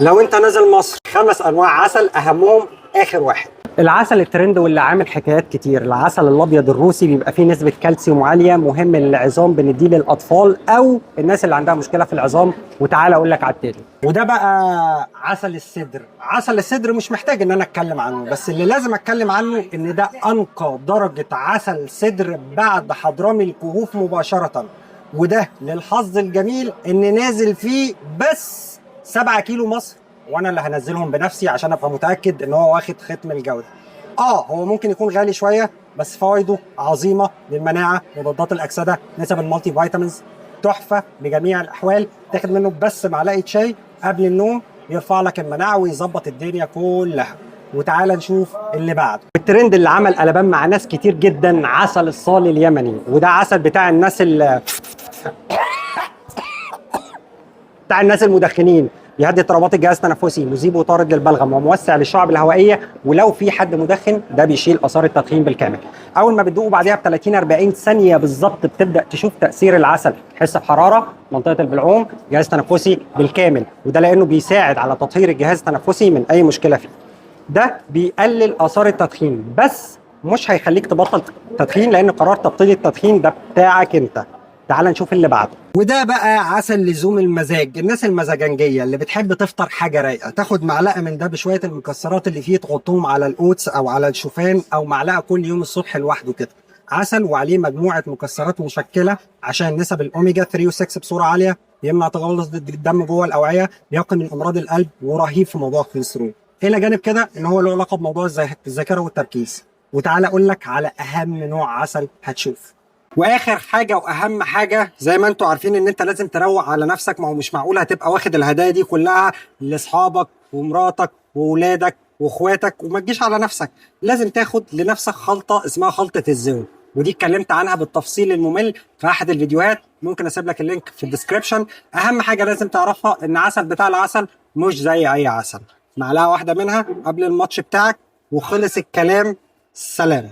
لو انت نازل مصر 5 انواع عسل اهمهم اخر واحد. العسل الترند واللي عامل حكايات كتير، العسل الابيض الروسي بيبقى فيه نسبه كالسيوم عاليه، مهم للعظام، بنديه للاطفال او الناس اللي عندها مشكله في العظام. وتعالى اقول لك على التاني. وده بقى عسل السدر. عسل السدر مش محتاج ان انا اتكلم عنه، بس اللي لازم اتكلم عنه ان ده انقى درجه عسل سدر بعد حضرمي الكهوف مباشره. وده للحظ الجميل ان نازل فيه بس 7 كيلو مصر، وانا اللي هنزلهم بنفسي عشان ابقى متاكد ان هو واخد ختم الجوده. هو ممكن يكون غالي شويه، بس فوائده عظيمه للمناعه، مضادات الاكسده، نسب المالتي فيتامينز، تحفه بجميع الاحوال. تاخد منه بس معلقه شاي قبل النوم، يرفع لك المناعه ويظبط الدنيا كلها. وتعال نشوف اللي بعده. الترند اللي عمل قلبان مع ناس كتير جدا، عسل الصال اليمني. وده عسل بتاع الناس المدخنين، بيهدي اضطرابات الجهاز التنفسي، مذيب وطارد للبلغم، وموسع للشعب الهوائيه. ولو في حد مدخن ده بيشيل اثار التدخين بالكامل. اول ما بتدوقه بعدها ب 30 40 ثانيه بالظبط بتبدا تشوف تاثير العسل، تحس بحراره منطقه البلعوم، جهاز تنفسي بالكامل. وده لانه بيساعد على تطهير الجهاز التنفسي من اي مشكله فيه. ده بيقلل اثار التدخين، بس مش هيخليك تبطل تدخين، لان قرار تبطيل التدخين ده بتاعك انت. تعال نشوف اللي بعده. وده بقى عسل لزوم المزاج. الناس المزاجنجيه اللي بتحب تفطر حاجه رايقه، تاخد معلقه من ده بشويه المكسرات اللي فيه، تحطهم على الاوتس او على الشوفان، او معلقه كل يوم الصبح لوحده كده. عسل وعليه مجموعه مكسرات مشكله عشان نسب الاوميجا 3 و6 بصوره عاليه، بيمنع تجلط الدم جوه الاوعيه، بيقي من امراض القلب، ورهيب في موضوع الكوليسترول. الى جانب كده ان هو له علاقه بموضوع الذاكره والتركيز. وتعالى اقول لك على اهم نوع عسل هتشوف. واخر حاجه واهم حاجه، زي ما انتوا عارفين ان انت لازم تروق على نفسك. ما هو مش معقول هتبقى واخد الهدايا دي كلها لاصحابك ومراتك واولادك واخواتك وما تجيش على نفسك. لازم تاخد لنفسك خلطه اسمها خلطه الزون، ودي اتكلمت عنها بالتفصيل الممل في احد الفيديوهات، ممكن اسيب لك اللينك في الديسكريبشن. اهم حاجه لازم تعرفها ان عسل بتاع العسل مش زي اي عسل. معلقه واحده منها قبل الماتش بتاعك وخلص الكلام. سلام.